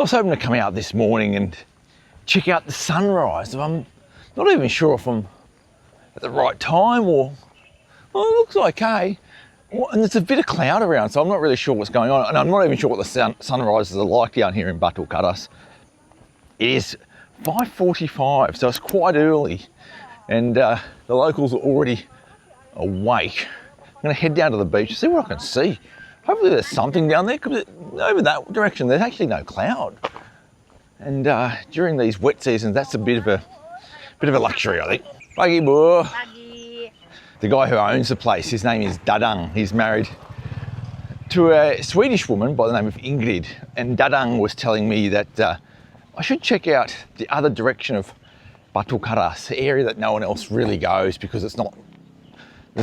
I was hoping to come out this morning and check out the sunrise. I'm not even sure if I'm at the right time or, well, it looks okay. And there's a bit of cloud around, so I'm not really sure what's going on. And I'm not even sure what the sunrises are like down here in Batu Karas. It is 5:45, so it's quite early. And the locals are already awake. I'm gonna head down to the beach and see what I can see. Hopefully there's something down there, because over that direction there's actually no cloud. And during these wet seasons, that's a bit of a luxury, I think. Pagi, Bu. Pagi. The guy who owns the place, his name is Dadang. He's married to a Swedish woman by the name of Ingrid. And Dadang was telling me that I should check out the other direction of Batu Karas, the area that no one else really goes because there's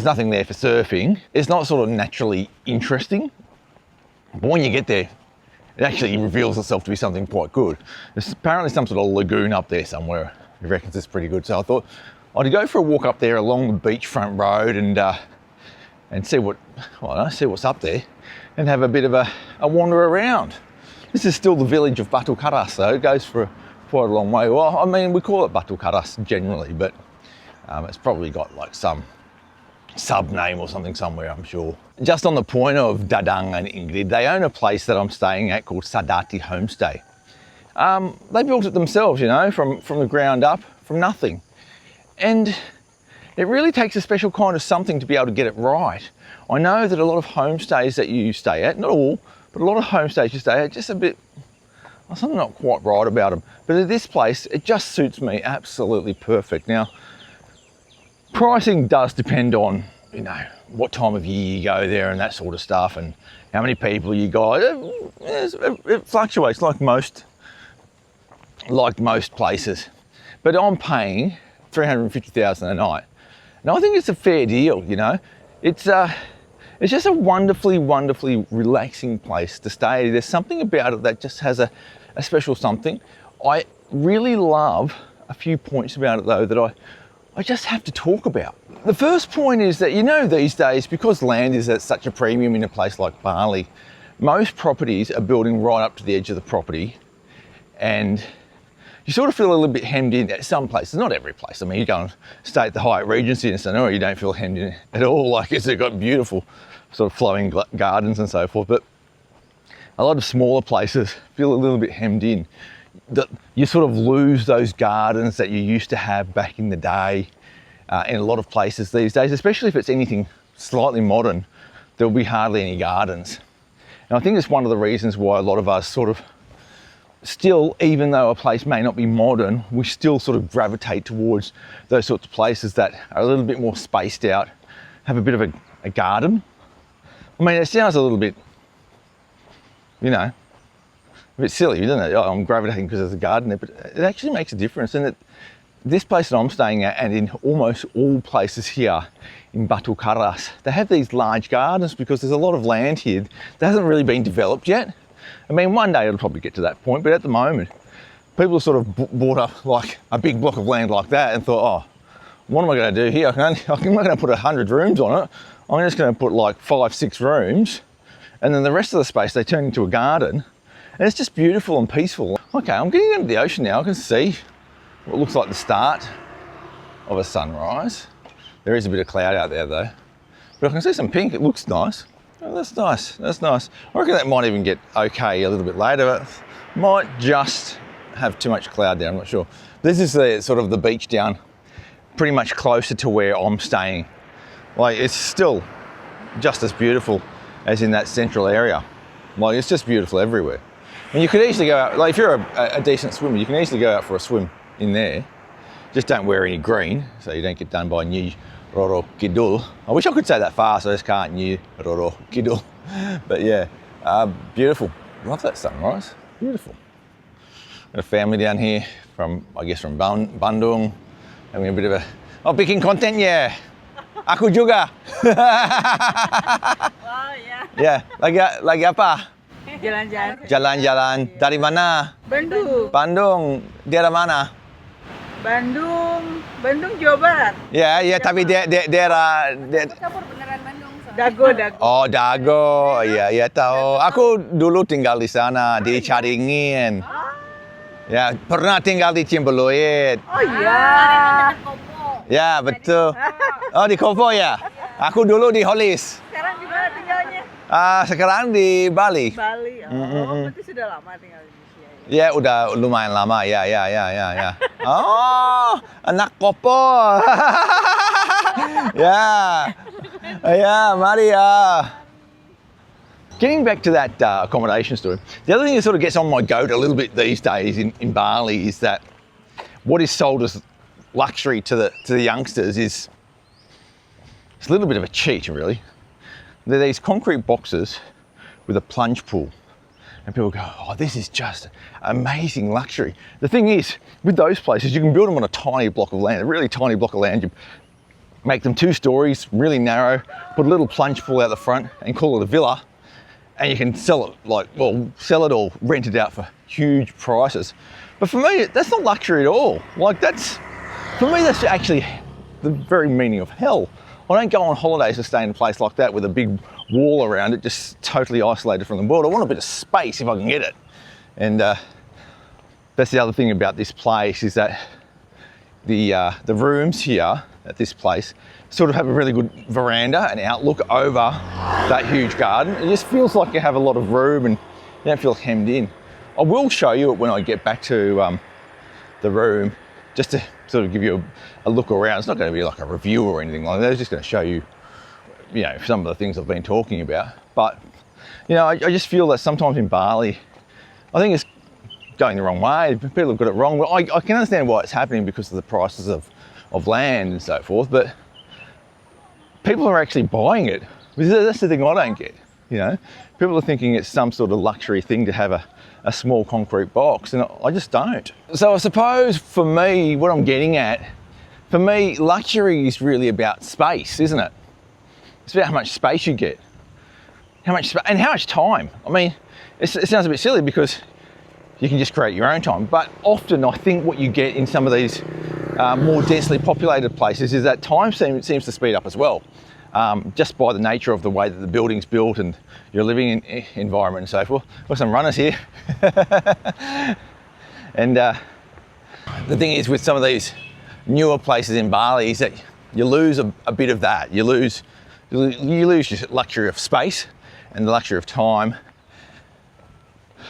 nothing there for surfing. It's not sort of naturally interesting. But when you get there, it actually reveals itself to be something quite good. There's apparently some sort of lagoon up there somewhere. He reckons it's pretty good. So I thought I'd go for a walk up there along the beachfront road and see see what's up there and have a bit of a wander around. This is still the village of Batu Karas, though. It goes for quite a long way. Well, I mean, we call it Batu Karas generally, but it's probably got like some sub-name or something somewhere, I'm sure. Just on the point of Dadang and Ingrid, they own a place that I'm staying at called Sadati Homestay. They built it themselves, from the ground up, from nothing. And it really takes a special kind of something to be able to get it right. I know that a lot of homestays that you stay at, not all, but a lot of homestays you stay at, just a bit, something not quite right about them. But at this place, it just suits me absolutely perfect. Now, pricing does depend on, what time of year you go there and that sort of stuff, and how many people you got. It fluctuates like most places. But I'm paying $350,000 a night. And I think it's a fair deal, It's just a wonderfully, wonderfully relaxing place to stay. There's something about it that just has a special something. I really love a few points about it, though, that I just have to talk about. The first point is that, these days, because land is at such a premium in a place like Bali, most properties are building right up to the edge of the property, and you sort of feel a little bit hemmed in at some places, not every place. I mean, you go and stay at the Hyatt Regency in Sonora, you don't feel hemmed in at all. Like, it's got beautiful sort of flowing gardens and so forth, but a lot of smaller places feel a little bit hemmed in. That you sort of lose those gardens that you used to have back in the day in a lot of places these days, especially if it's anything slightly modern. There'll be hardly any gardens. And I think it's one of the reasons why a lot of us sort of still, even though a place may not be modern, we still sort of gravitate towards those sorts of places that are a little bit more spaced out, have a bit of a garden. I mean, it sounds a little bit, a bit silly, doesn't it? I'm gravitating because there's a garden there, but it actually makes a difference. And this place that I'm staying at, and in almost all places here in Batu Karas, they have these large gardens because there's a lot of land here that hasn't really been developed yet. I mean, one day it'll probably get to that point, but at the moment, people have sort of bought up like a big block of land like that and thought, what am I going to do here? I'm not going to put 100 rooms on it. I'm just going to put like 5-6 rooms, and then the rest of the space they turn into a garden, and it's just beautiful and peaceful. Okay, I'm getting into the ocean now. I can see what looks like the start of a sunrise. There is a bit of cloud out there though, but I can see some pink. It looks nice. Oh, that's nice, that's nice. I reckon that might even get okay a little bit later, but might just have too much cloud there, I'm not sure. This is the sort of the beach down pretty much closer to where I'm staying. Like, it's still just as beautiful as in that central area. Like, it's just beautiful everywhere. And you could easily go out, like if you're a decent swimmer, you can easily go out for a swim in there. Just don't wear any green, so you don't get done by New Roro Kidul. I wish I could say that fast, I just can't. New Roro Kidul. But yeah, beautiful. Love that sunrise, beautiful. Got a family down here from Bandung. Having a bit of bikin konten ya. Aku juga. Oh ya. Ya, lagi apa? Jalan-jalan. Jalan-jalan. Dari mana? Bandung. Bandung. Daerah mana? Bandung, Jawa Barat. Ya, tapi daerah Campur beneran Bandung soalnya. Dago, dago. Oh, Dago. Ya, ya tahu. Aku dulu tinggal di sana, di Caringin. Ya, pernah tinggal di Cimbeluit. Oh iya. Ya, betul. Oh, di Kopo ya? Aku dulu di Holis. Sekarang di mana tinggalnya? Sekarang di Bali. Bali. Oh, berarti sudah lama tinggal di Indonesia. Ya, udah lumayan lama. Ya. Oh, anak Kopo. Ya, mari ya. Getting back to that accommodation story, the other thing that sort of gets on my goat a little bit these days in Bali is that what is sold as luxury to the youngsters is it's a little bit of a cheat, really. They're these concrete boxes with a plunge pool. And people go, oh, this is just amazing luxury. The thing is, with those places, you can build them on a tiny block of land, a really tiny block of land. You make them 2 stories, really narrow, put a little plunge pool out the front and call it a villa. And you can sell it sell it or rent it out for huge prices. But for me, that's not luxury at all. For me, that's actually the very meaning of hell. I don't go on holidays to stay in a place like that with a big wall around it, just totally isolated from the world. I want a bit of space if I can get it. And that's the other thing about this place is that the rooms here at this place sort of have a really good veranda and outlook over that huge garden. It just feels like you have a lot of room and you don't feel hemmed in. I will show you it when I get back to the room, just to sort of give you a look around. It's not going to be like a review or anything like that. It's just going to show you, some of the things I've been talking about. But, I just feel that sometimes in Bali, I think it's going the wrong way. People have got it wrong. Well, I can understand why it's happening because of the prices of land and so forth, but people are actually buying it. That's the thing I don't get, People are thinking it's some sort of luxury thing to have a small concrete box, and I just don't. So I suppose for me, what I'm getting at, for me, luxury is really about space, isn't it? It's about how much space you get, and how much time. I mean, it sounds a bit silly because you can just create your own time, but often I think what you get in some of these more densely populated places is that time seems to speed up as well, just by the nature of the way that the building's built and your living environment and so forth. Got some runners here. And the thing is with some of these newer places in Bali is that you lose a bit of that. You lose your luxury of space and the luxury of time,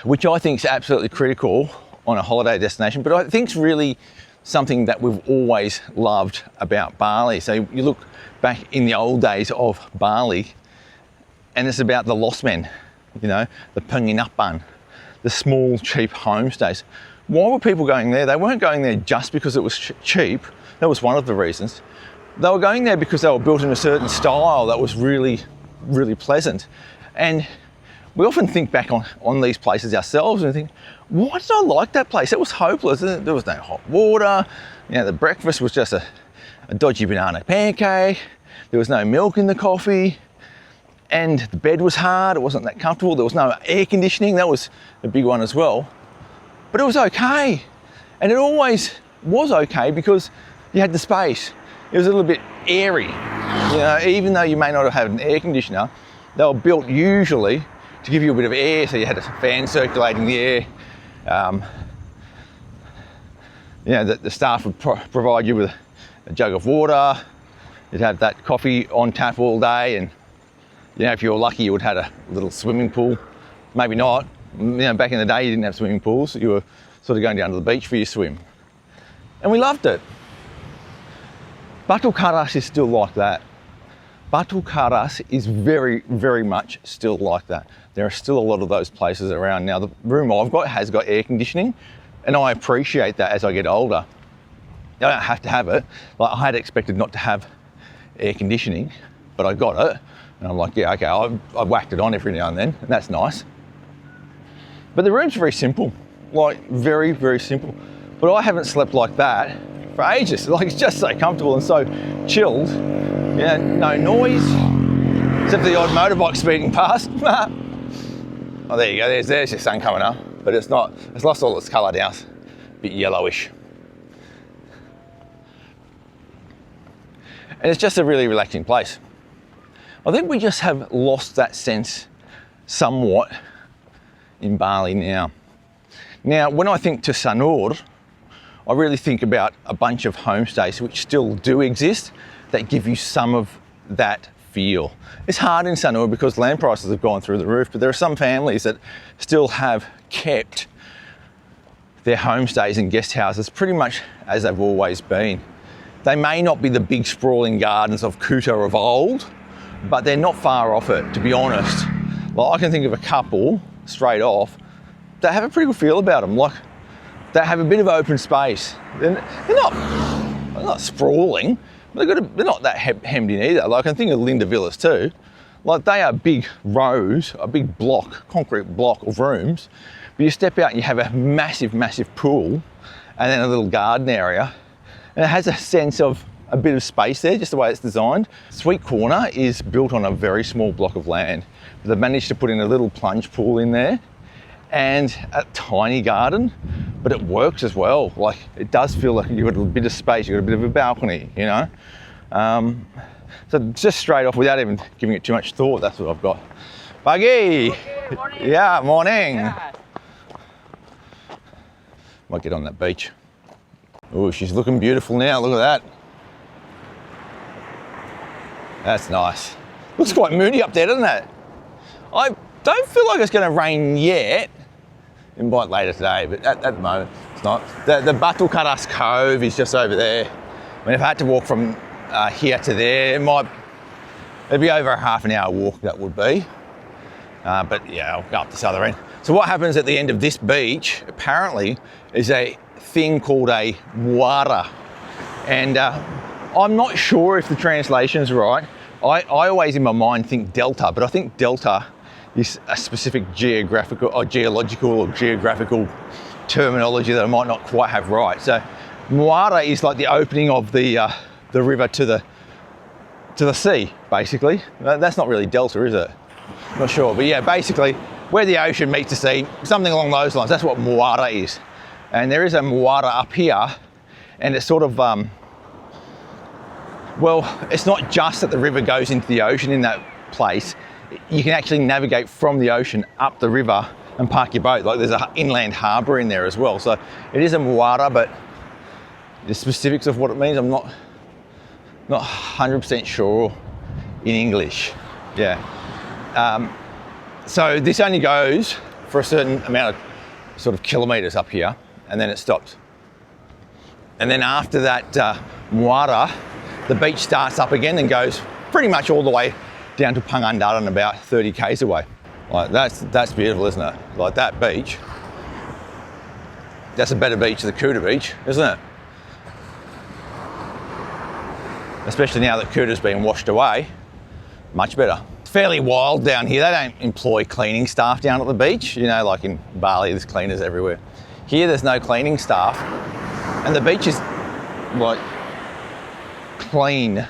which I think is absolutely critical on a holiday destination, but I think it's really something that we've always loved about Bali. So you look back in the old days of Bali and it's about the lost men, the penginapan, the small cheap homestays. Why were people going there? They weren't going there just because it was cheap. That was one of the reasons. They were going there because they were built in a certain style that was really, really pleasant. And we often think back on these places ourselves and think, why did I like that place? It was hopeless. There was no hot water. The breakfast was just a dodgy banana pancake. There was no milk in the coffee. And the bed was hard. It wasn't that comfortable. There was no air conditioning. That was a big one as well. But it was okay. And it always was okay because you had the space. It was a little bit airy. Even though you may not have had an air conditioner, they were built usually to give you a bit of air, so you had a fan circulating the air. The staff would provide you with a jug of water. You'd have that coffee on tap all day, and if you were lucky, you would have a little swimming pool. Maybe not. Back in the day, you didn't have swimming pools. You were sort of going down to the beach for your swim, and we loved it. Batu Karas is still like that. Batu Karas is very, very much still like that. There are still a lot of those places around. Now, the room I've got has got air conditioning, and I appreciate that as I get older. I don't have to have it. I had expected not to have air conditioning, but I got it. And I'm like, yeah, okay, I've whacked it on every now and then, and that's nice. But the room's very simple, very, very simple. But I haven't slept like that for ages. It's just so comfortable and so chilled. No noise, except for the odd motorbike speeding past. Oh, there you go, there's your sun coming up. But it's lost all its colour now. It's a bit yellowish. And it's just a really relaxing place. I think we just have lost that sense somewhat in Bali now. Now, when I think to Sanur, I really think about a bunch of homestays which still do exist that give you some of that feel. It's hard in Sanur because land prices have gone through the roof, but there are some families that still have kept their homestays and guest houses pretty much as they've always been. They may not be the big sprawling gardens of Kuta of old, but they're not far off it, to be honest. Like, I can think of a couple straight off that have a pretty good feel about them. Like, they have a bit of open space. They're not sprawling, but they're not that hemmed in either. Like, I can think of Linda Villas too. Like, they are big rows, a big block, concrete block of rooms, but you step out and you have a massive, massive pool and then a little garden area. And it has a sense of a bit of space there, just the way it's designed. Sweet Corner is built on a very small block of land. They've managed to put in a little plunge pool in there and a tiny garden, but it works as well. Like, it does feel like you've got a bit of space, you've got a bit of a balcony, you know? So just straight off, without even giving it too much thought, that's what I've got. Pagi! Okay, morning. Yeah, morning. Yeah. Might get on that beach. Oh, she's looking beautiful now, look at that. That's nice. Looks quite moody up there, doesn't it? I don't feel like it's going to rain yet. It might later today, but at the moment it's not. The Batu Karas Cove is just over there. I mean, if I had to walk from here to there, it'd be over a half an hour walk, that would be. But yeah, I'll go up this other end. So what happens at the end of this beach, apparently, is a thing called a Muara. And I'm not sure if the translation's right. I always in my mind think delta, but I think delta is a specific geographical or geological terminology that I might not quite have right. So Muara is like the opening of the river to the sea, basically. That's not really delta, is it? Not sure, but yeah, basically where the ocean meets the sea, something along those lines. That's what Muara is. And there is a Muara up here, and it's sort of, well, it's not just that the river goes into the ocean in that place. You can actually navigate from the ocean up the river and park your boat. Like, there's an inland harbour in there as well. So it is a Muara, but the specifics of what it means, I'm not 100% sure in English. Yeah. So this only goes for a certain amount of sort of kilometres up here, and then it stops. And then after that Muara, the beach starts up again and goes pretty much all the way down to Pangandaran, about 30 k's away. Like, that's beautiful, isn't it? Like, that beach, that's a better beach than the Kuta beach, isn't it? Especially now that Kuta's been washed away, much better. It's fairly wild down here. They don't employ cleaning staff down at the beach. You know, like in Bali, there's cleaners everywhere. Here, there's no cleaning staff, and the beach is like clean.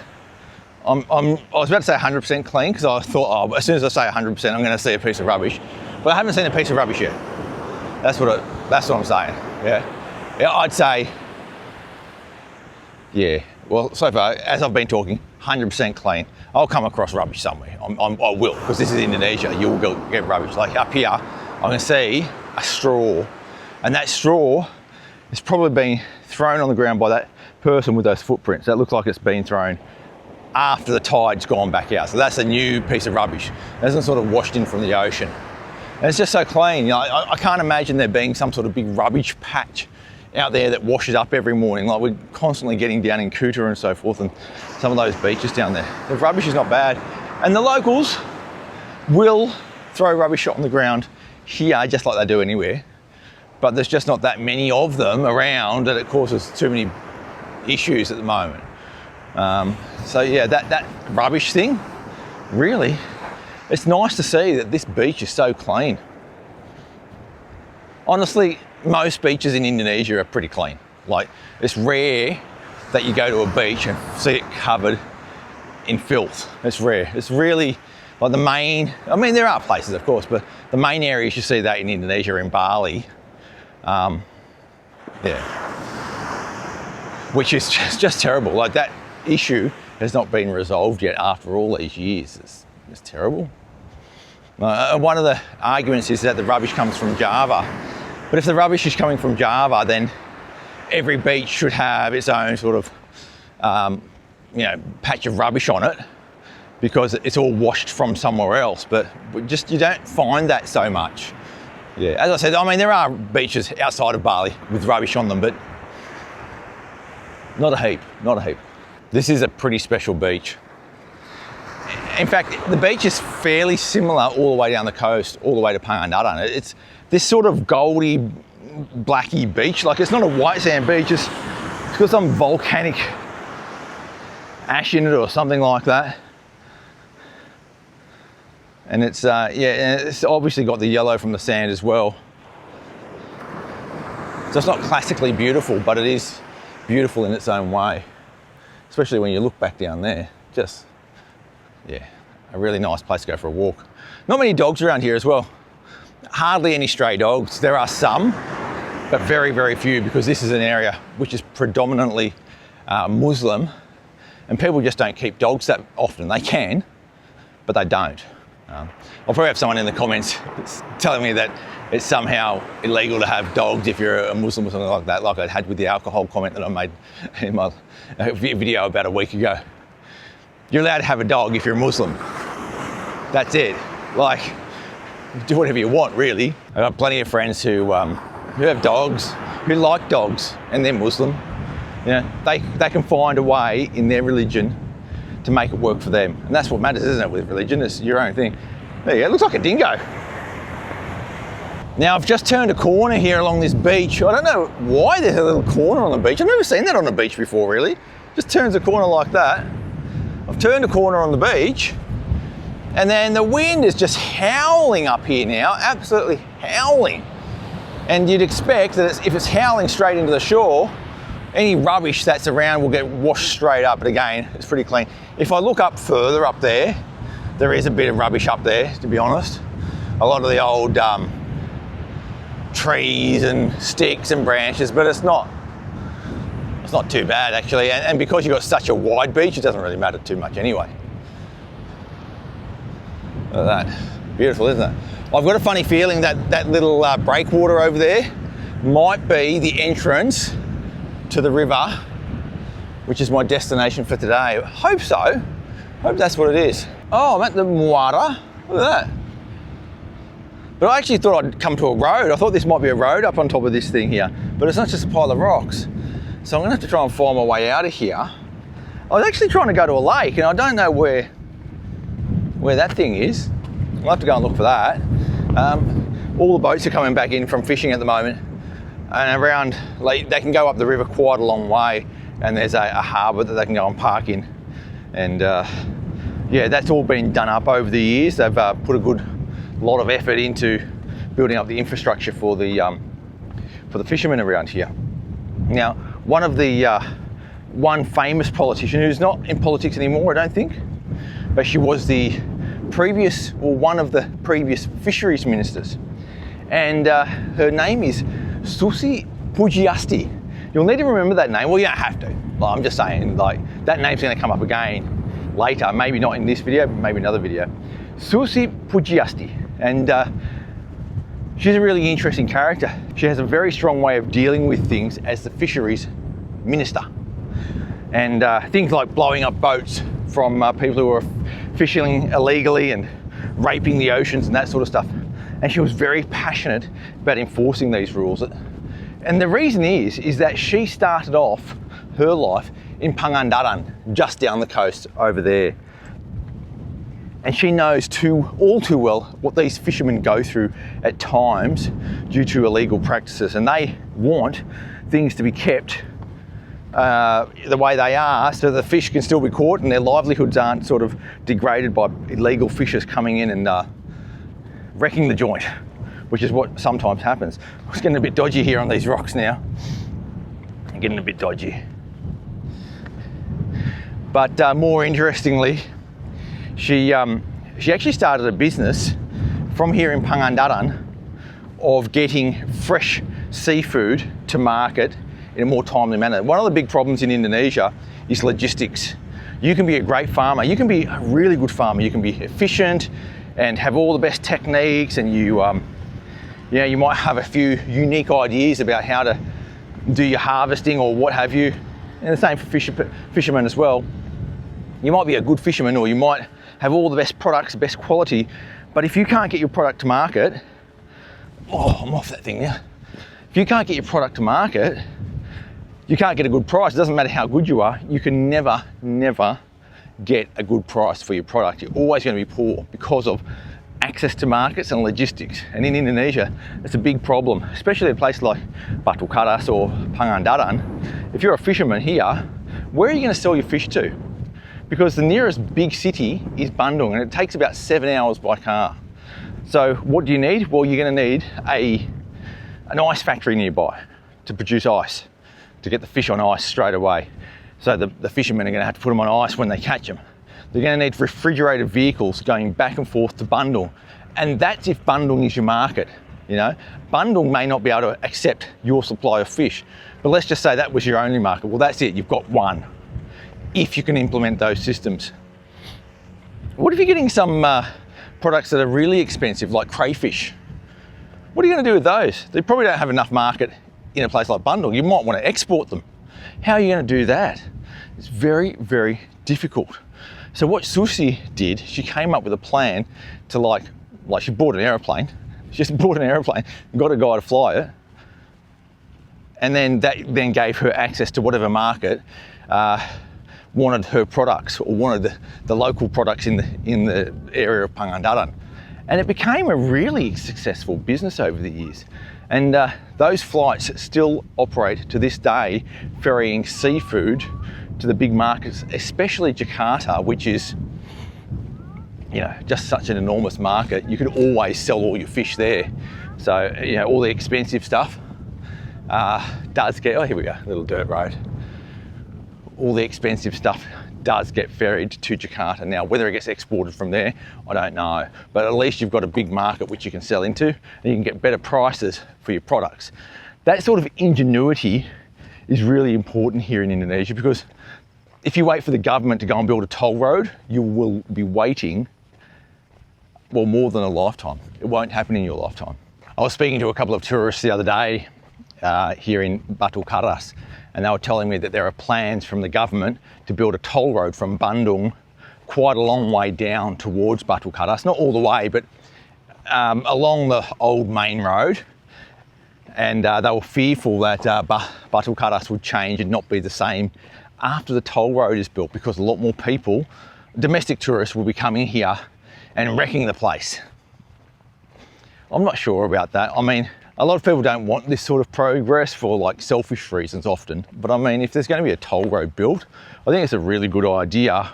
I was about to say 100% clean because I thought, oh, as soon as I say 100%, I'm going to see a piece of rubbish. But I haven't seen a piece of rubbish yet. That's what I'm saying. Yeah, I'd say, yeah. Well, so far, as I've been talking, 100% clean. I'll come across rubbish somewhere. I will, because this is Indonesia. You'll get rubbish. Like up here, I can see a straw, and that straw has probably been thrown on the ground by that person with those footprints. That looks like it's been thrown after the tide's gone back out. So that's a new piece of rubbish. It hasn't sort of washed in from the ocean. And it's just so clean. You know, I can't imagine there being some sort of big rubbish patch out there that washes up every morning. Like, we're constantly getting down in Kuta and so forth, and some of those beaches down there. The rubbish is not bad. And the locals will throw rubbish on the ground here, just like they do anywhere. But there's just not that many of them around that it causes too many issues at the moment. So yeah, that rubbish thing, really, it's nice to see that this beach is so clean. Honestly, most beaches in Indonesia are pretty clean. Like, it's rare that you go to a beach and see it covered in filth. It's rare. It's really, like, the main, I mean, there are places, of course, but the main areas you see that in Indonesia are in Bali. Yeah. Which is just terrible. Like, that issue has not been resolved yet after all these years. It's terrible. One of the arguments is that the rubbish comes from Java. But if the rubbish is coming from Java, then every beach should have its own sort of, patch of rubbish on it, because it's all washed from somewhere else. But just, you don't find that so much. Yeah, as I said, I mean, there are beaches outside of Bali with rubbish on them, but not a heap, not a heap. This is a pretty special beach. In fact, the beach is fairly similar all the way down the coast, all the way to Pangandaran. It's this sort of goldy, blacky beach. Like, it's not a white sand beach, it's got some volcanic ash in it or something like that. And it's, it's obviously got the yellow from the sand as well. So it's not classically beautiful, but it is beautiful in its own way. Especially when you look back down there. Just, yeah, a really nice place to go for a walk. Not many dogs around here as well. Hardly any stray dogs. There are some, but very, very few, because this is an area which is predominantly Muslim, and people just don't keep dogs that often. They can, but they don't. I'll probably have someone in the comments telling me that it's somehow illegal to have dogs if you're a Muslim or something like that, like I had with the alcohol comment that I made in my video about a week ago. You're allowed to have a dog if you're a Muslim. That's it. Like, do whatever you want, really. I've got plenty of friends who have dogs, who like dogs, and they're Muslim. You know, they can find a way in their religion to make it work for them. And that's what matters, isn't it, with religion? It's your own thing. There you go, it looks like a dingo. Now, I've just turned a corner here along this beach. I don't know why there's a little corner on the beach. I've never seen that on a beach before, really. Just turns a corner like that. I've turned a corner on the beach, and then the wind is just howling up here now, absolutely howling. And you'd expect that if it's howling straight into the shore, any rubbish that's around will get washed straight up. But again, it's pretty clean. If I look up further up there, there is a bit of rubbish up there, to be honest. A lot of the old trees and sticks and branches, but it's not too bad, actually. And because you've got such a wide beach, it doesn't really matter too much anyway. Look at that. Beautiful, isn't it? I've got a funny feeling that that little breakwater over there might be the entrance to the river, which is my destination for today. I hope so. Hope that's what it is. Oh, I'm at the Muara. Look at that. But I actually thought I'd come to a road. I thought this might be a road up on top of this thing here, but it's not, just a pile of rocks. So I'm gonna have to try and find my way out of here. I was actually trying to go to a lake, and I don't know where that thing is. I'll have to go and look for that. All the boats are coming back in from fishing at the moment, and around, like, they can go up the river quite a long way, and there's a harbour that they can go and park in. And yeah, that's all been done up over the years. They've put a good lot of effort into building up the infrastructure for the fishermen around here. Now, one famous politician who's not in politics anymore, I don't think, but she was one of the previous fisheries ministers, and her name is Susi Air. You'll need to remember that name. Well, you don't have to. Like, I'm just saying, like, that name's going to come up again later. Maybe not in this video, but maybe another video. Susi Air, and she's a really interesting character. She has a very strong way of dealing with things as the fisheries minister, and things like blowing up boats from people who are fishing illegally and raping the oceans and that sort of stuff. And she was very passionate about enforcing these rules. And the reason is that she started off her life in Pangandaran, just down the coast over there. And she knows all too well what these fishermen go through at times due to illegal practices. And they want things to be kept the way they are, so the fish can still be caught and their livelihoods aren't sort of degraded by illegal fishers coming in and wrecking the joint, which is what sometimes happens. It's getting a bit dodgy here on these rocks now. Getting a bit dodgy. But more interestingly, she actually started a business from here in Pangandaran of getting fresh seafood to market in a more timely manner. One of the big problems in Indonesia is logistics. You can be a great farmer. You can be a really good farmer. You can be efficient and have all the best techniques, and you might have a few unique ideas about how to do your harvesting or what have you. And the same for fishermen as well. You might be a good fisherman, or you might have all the best products, best quality, but if you can't get your product to market, I'm off that thing now. If you can't get your product to market, you can't get a good price. It doesn't matter how good you are. You can never get a good price for your product. You're always going to be poor because of access to markets and logistics. And in Indonesia, it's a big problem, especially a place like Batu Karas or Pangandaran. If you're a fisherman here, where are you going to sell your fish to? Because the nearest big city is Bandung, and it takes about 7 hours by car. So what do you need? Well, you're going to need an ice factory nearby to produce ice, to get the fish on ice straight away. So the fishermen are going to have to put them on ice when they catch them. They're going to need refrigerated vehicles going back and forth to Bandung. And that's if Bandung is your market. You know, Bandung may not be able to accept your supply of fish, but let's just say that was your only market. Well, that's it, you've got one, if you can implement those systems. What if you're getting some products that are really expensive, like crayfish? What are you going to do with those? They probably don't have enough market in a place like Bandung. You might want to export them. How are you going to do that? It's very, very difficult. So what Susi did, she came up with a plan to like she bought an aeroplane. She just bought an aeroplane, got a guy to fly it, and then that then gave her access to whatever market wanted her products, or wanted the local products in the area of Pangandaran. And it became a really successful business over the years. And those flights still operate to this day, ferrying seafood to the big markets, especially Jakarta, which is, you know, just such an enormous market. You could always sell all your fish there. So, you know, all the expensive stuff does get, oh, here we go, little dirt road. All the expensive stuff does get ferried to Jakarta. Now, whether it gets exported from there, I don't know. But at least you've got a big market which you can sell into, and you can get better prices for your products. That sort of ingenuity is really important here in Indonesia, because if you wait for the government to go and build a toll road, you will be waiting, well, more than a lifetime. It won't happen in your lifetime. I was speaking to a couple of tourists the other day here in Batu Karas, and they were telling me that there are plans from the government to build a toll road from Bandung quite a long way down towards Batu Karas. Not all the way, but along the old main road. And they were fearful that Batu Karas would change and not be the same after the toll road is built, because a lot more people, domestic tourists, will be coming here and wrecking the place. I'm not sure about that. I mean, a lot of people don't want this sort of progress for like selfish reasons often. But I mean, if there's going to be a toll road built, I think it's a really good idea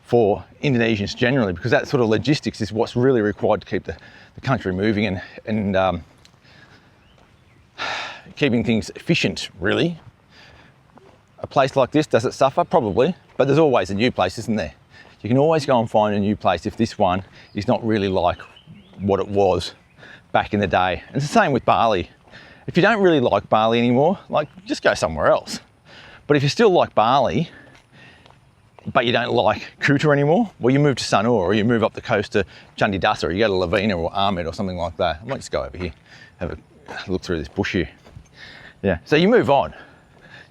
for Indonesians generally, because that sort of logistics is what's really required to keep the country moving and keeping things efficient, really. A place like this, does it suffer? Probably, but there's always a new place, isn't there? You can always go and find a new place if this one is not really like what it was back in the day. And it's the same with Bali. If you don't really like Bali anymore, like, just go somewhere else. But if you still like Bali, but you don't like Kuta anymore, well, you move to Sanur, or you move up the coast to Candi Dasa, or you go to Lavina or Ahmed or something like that. I might just go over here, have a look through this bush here. Yeah, so you move on.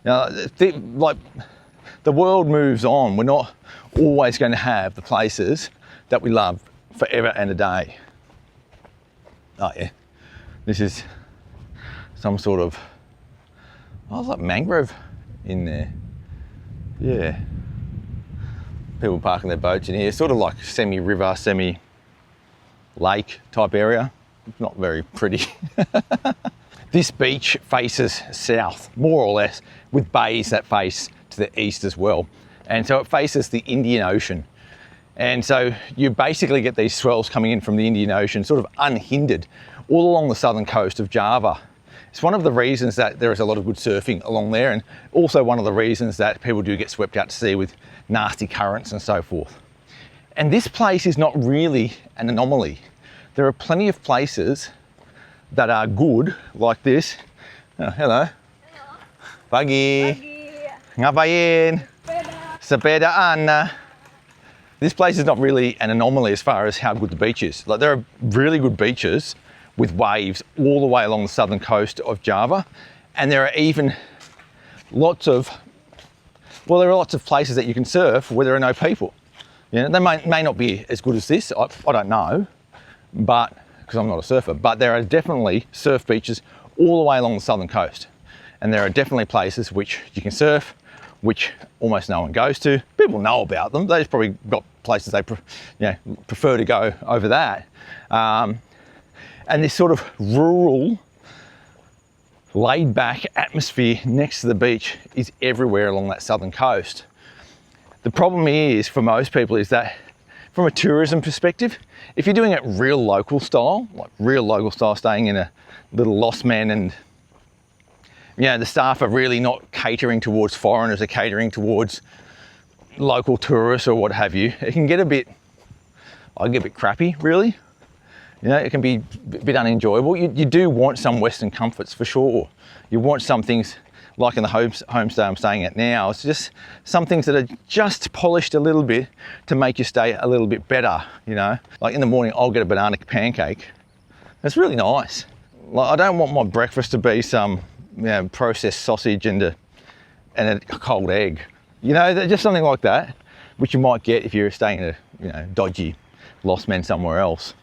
Now, like, the world moves on. We're not always going to have the places that we love forever and a day. Oh yeah, this is some sort of, oh, it's like mangrove in there. Yeah, people parking their boats in here, sort of like semi-river, semi-lake type area. It's not very pretty. This beach faces south, more or less, with bays that face to the east as well. And so it faces the Indian Ocean. And so you basically get these swells coming in from the Indian Ocean, sort of unhindered, all along the southern coast of Java. It's one of the reasons that there is a lot of good surfing along there, and also one of the reasons that people do get swept out to sea with nasty currents and so forth. And this place is not really an anomaly. There are plenty of places that are good, like this. Oh, hello. Pagi. Ngapain? Sepedaan. This place is not really an anomaly as far as how good the beach is. Like, there are really good beaches with waves all the way along the southern coast of Java, and there are even lots of places that you can surf where there are no people. You know, they may not be as good as this, I don't know, but because I'm not a surfer, but there are definitely surf beaches all the way along the southern coast. And there are definitely places which you can surf, which almost no one goes to. People know about them. They've probably got places they prefer to go over that. And this sort of rural, laid back atmosphere next to the beach is everywhere along that southern coast. The problem is, for most people, is that from a tourism perspective, if you're doing it real local style, staying in a little lost man, and the staff are really not catering towards foreigners, they're catering towards local tourists or what have you, it can get a bit crappy, really. It can be a bit unenjoyable. You do want some Western comforts for sure. You want some things, like in the homestay I'm staying at now, it's just some things that are just polished a little bit to make your stay a little bit better, Like in the morning, I'll get a banana pancake. It's really nice. Like, I don't want my breakfast to be some processed sausage and a cold egg. Just something like that, which you might get if you're staying in a dodgy lost man somewhere else.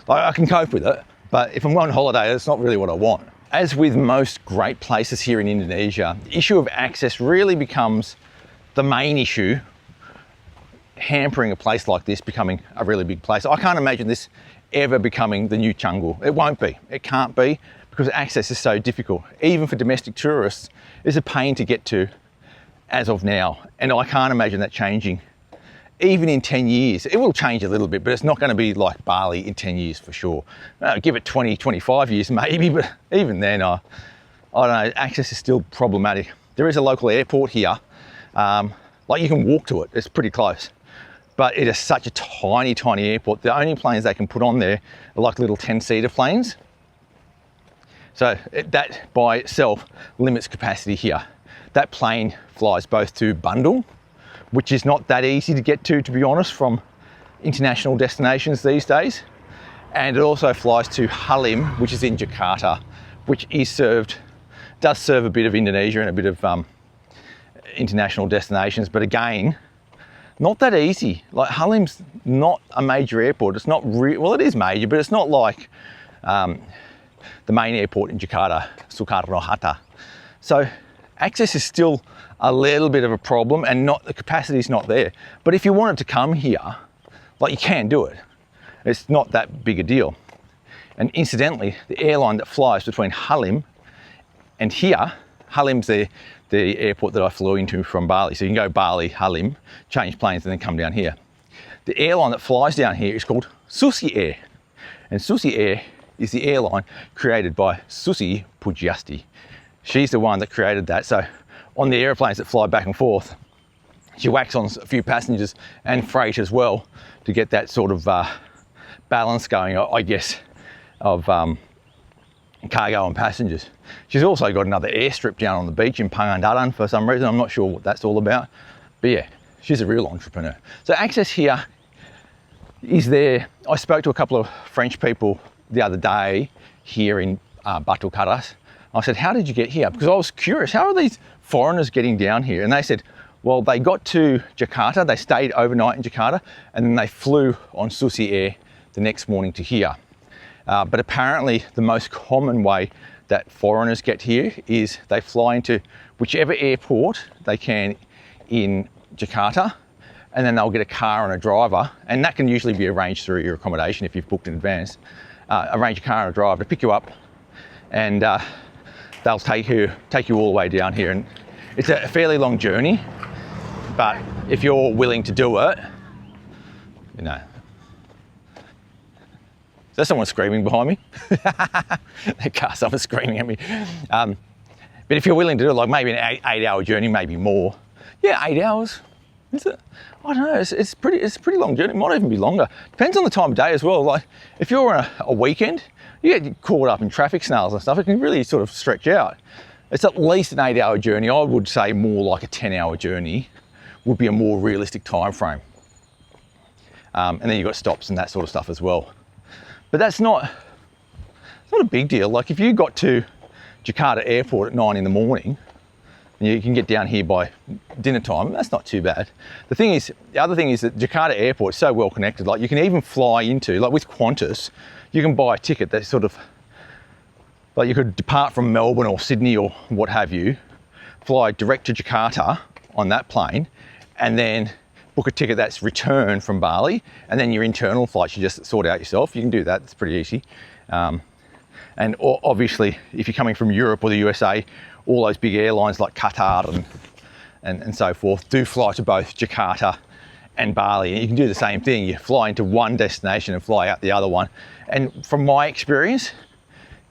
Like, I can cope with it, but if I'm going on holiday, that's not really what I want. As with most great places here in Indonesia, the issue of access really becomes the main issue, hampering a place like this becoming a really big place. I can't imagine this ever becoming the new Canggu. It won't be. It can't be, because access is so difficult. Even for domestic tourists, it's a pain to get to as of now. And I can't imagine that changing. Even in 10 years, it will change a little bit, but it's not going to be like Bali in 10 years for sure. Give it 20, 25 years maybe, but even then, I don't know, access is still problematic. There is a local airport here. Like, you can walk to it, it's pretty close. But it is such a tiny, tiny airport. The only planes they can put on there are like little 10-seater planes. So that by itself limits capacity here. That plane flies both to Bandung, which is not that easy to get to be honest, from international destinations these days. And it also flies to Halim, which is in Jakarta, which does serve a bit of Indonesia and a bit of international destinations, but again, not that easy. Like, Halim's not a major airport. It's not well, it is major, but it's not like the main airport in Jakarta, Soekarno-Hatta. So access is still a little bit of a problem, and the capacity's not there. But if you wanted to come here, like, you can do it. It's not that big a deal. And incidentally, the airline that flies between Halim and here, Halim's the airport that I flew into from Bali. So you can go Bali, Halim, change planes, and then come down here. The airline that flies down here is called Susi Air. And Susi Air is the airline created by Susi Pujiasti. She's the one that created that. So on the airplanes that fly back and forth, she whacks on a few passengers and freight as well to get that sort of balance going, I guess, of cargo and passengers. She's also got another airstrip down on the beach in Pangandaran for some reason. I'm not sure what that's all about. But yeah, she's a real entrepreneur. So access here is there. I spoke to a couple of French people the other day here in Batu Karas. I said, how did you get here? Because I was curious, how are these foreigners getting down here? And they said, well, they got to Jakarta, they stayed overnight in Jakarta, and then they flew on Susi Air the next morning to here. But apparently the most common way that foreigners get here is they fly into whichever airport they can in Jakarta, and then they'll get a car and a driver, and that can usually be arranged through your accommodation if you've booked in advance. Arrange a car and a driver to pick you up, and they'll take you all the way down here. And it's a fairly long journey, but if you're willing to do it, Is there someone screaming behind me? That car, someone's screaming at me. But if you're willing to do it, like maybe an 8-hour journey, maybe more. Yeah, 8 hours. Is it? I don't know. It's a pretty long journey. It might even be longer. Depends on the time of day as well. Like if you're on a weekend, you get caught up in traffic snails and stuff. It can really sort of stretch out. It's at least an 8-hour journey. I would say more like a 10-hour journey would be a more realistic time frame. And then you've got stops and that sort of stuff as well. But it's not a big deal. Like if you got to Jakarta airport at 9 in the morning, you can get down here by dinner time. That's not too bad. The other thing is that Jakarta airport is so well connected. Like you can even fly into, like with Qantas, you can buy a ticket that's sort of, like you could depart from Melbourne or Sydney or what have you, fly direct to Jakarta on that plane, and then book a ticket that's return from Bali, and then your internal flights you just sort out yourself. You can do that, it's pretty easy. And obviously, if you're coming from Europe or the USA, all those big airlines like Qatar and so forth do fly to both Jakarta and Bali. And you can do the same thing. You fly into one destination and fly out the other one. And from my experience,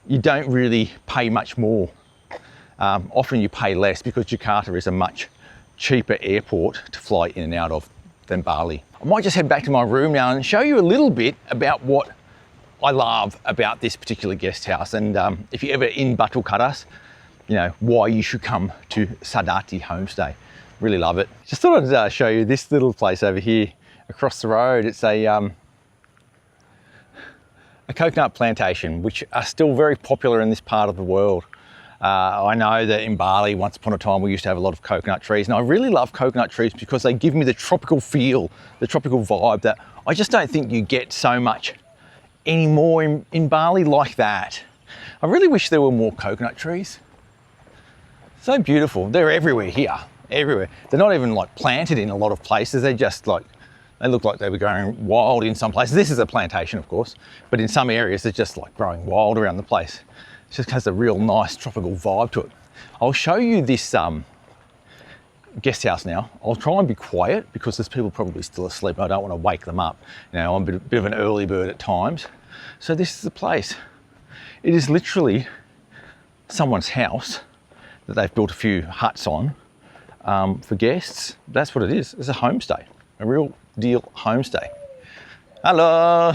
you don't really pay much more. Often you pay less because Jakarta is a much cheaper airport to fly in and out of than Bali. I might just head back to my room now and show you a little bit about what I love about this particular guest house. And if you're ever in Batu Karas, you know, why you should come to Sadati Homestay. Really love it. Just thought I'd show you this little place over here across the road. It's a coconut plantation, which are still very popular in this part of the world. I know that in Bali, once upon a time, we used to have a lot of coconut trees, and I really love coconut trees because they give me the tropical feel, the tropical vibe that I just don't think you get so much anymore in Bali like that. I really wish there were more coconut trees. So beautiful. They're everywhere here, everywhere. They're not even like planted in a lot of places. They're just like, they look like they were going wild in some places. This is a plantation, of course, but in some areas, they're just like growing wild around the place. It just has a real nice tropical vibe to it. I'll show you this guest house now. I'll try and be quiet because there's people probably still asleep. I don't want to wake them up. You know, I'm a bit of an early bird at times. So this is the place. It is literally someone's house that they've built a few huts on for guests. That's what it is. It's a homestay, a real deal homestay. Hello,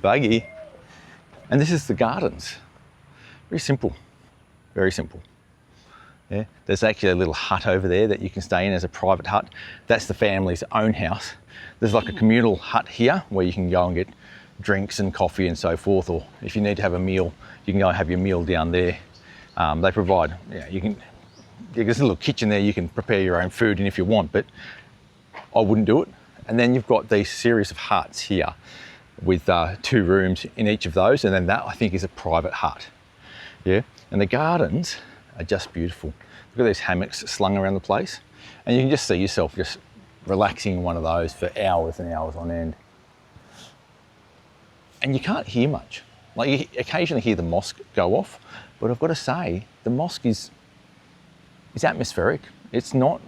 buggy. And this is the gardens. Very simple, very simple. Yeah, there's actually a little hut over there that you can stay in as a private hut. That's the family's own house. There's like a communal hut here where you can go and get drinks and coffee and so forth, or if you need to have a meal, you can go and have your meal down there. They provide, there's a little kitchen there, you can prepare your own food in if you want, but I wouldn't do it. And then you've got these series of huts here with 2 rooms in each of those, and then that I think is a private hut. Yeah, and the gardens are just beautiful. Look at these hammocks slung around the place, and you can just see yourself just relaxing in one of those for hours and hours on end. And you can't hear much. Like you occasionally hear the mosque go off, but I've got to say, the mosque is atmospheric. It's not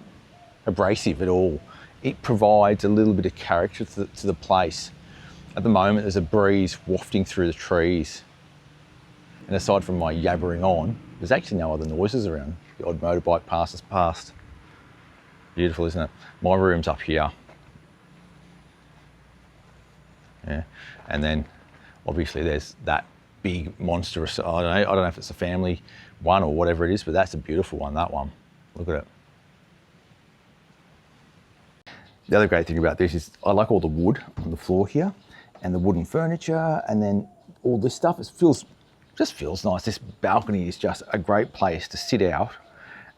abrasive at all. It provides a little bit of character to the place. At the moment, there's a breeze wafting through the trees. And aside from my yabbering on, there's actually no other noises around. The odd motorbike passes past. Beautiful, isn't it? My room's up here. Yeah, and then obviously there's that big monstrous, I don't know if it's a family one or whatever it is, but that's a beautiful one, that one. Look at it. The other great thing about this is I like all the wood on the floor here and the wooden furniture, and then all this stuff. It just feels nice. This balcony is just a great place to sit out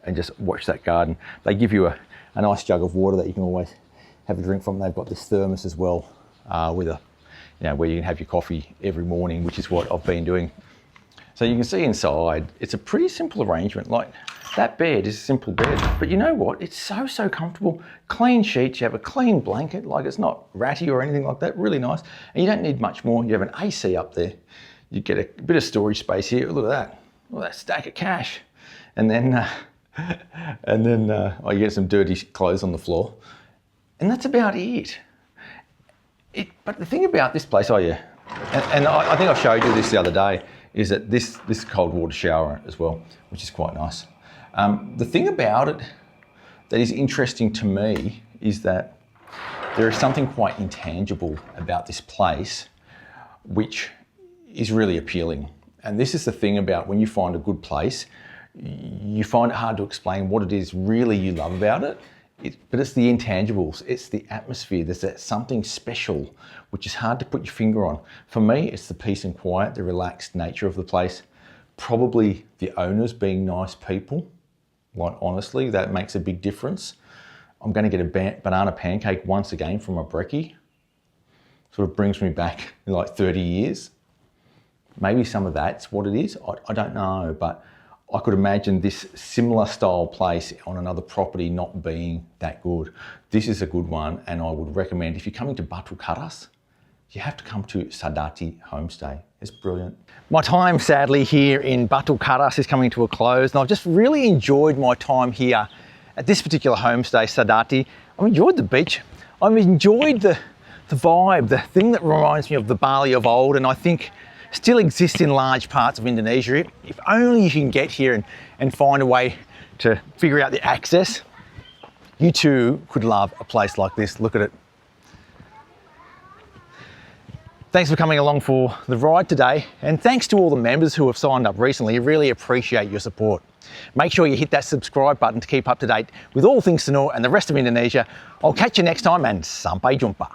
and just watch that garden. They give you a nice jug of water that you can always have a drink from. They've got this thermos as well with a, where you can have your coffee every morning, which is what I've been doing. So you can see inside, it's a pretty simple arrangement. Like that bed is a simple bed, but you know what? It's so comfortable. Clean sheets, you have a clean blanket, like it's not ratty or anything like that, really nice. And you don't need much more. You have an AC up there. You get a bit of storage space here. Look at that. Look at that stack of cash. And then, you get some dirty clothes on the floor. And that's about it. But the thing about this place, and I think I showed you this the other day, is that this cold water shower as well, which is quite nice. The thing about it that is interesting to me is that there is something quite intangible about this place, which is really appealing. And this is the thing about when you find a good place, you find it hard to explain what it is really you love about it. But it's the intangibles, it's the atmosphere. There's that something special, which is hard to put your finger on. For me, it's the peace and quiet, the relaxed nature of the place. Probably the owners being nice people. Like, honestly, that makes a big difference. I'm going to get a banana pancake once again from a brekkie. Sort of brings me back like 30 years. Maybe some of that's what it is. I don't know, but I could imagine this similar style place on another property not being that good. This is a good one, and I would recommend, if you're coming to Batu Karas, you have to come to Sadati Homestay. It's brilliant. My time, sadly, here in Batu Karas is coming to a close, and I've just really enjoyed my time here at this particular homestay, Sadati. I've enjoyed the beach. I've enjoyed the vibe, the thing that reminds me of the Bali of old, and I think still exists in large parts of Indonesia. If only you can get here and find a way to figure out the access, you too could love a place like this. Look at it. Thanks for coming along for the ride today, and thanks to all the members who have signed up recently. I really appreciate your support. Make sure you hit that subscribe button to keep up to date with all things Sanur and the rest of Indonesia. I'll catch you next time, and sampai jumpa.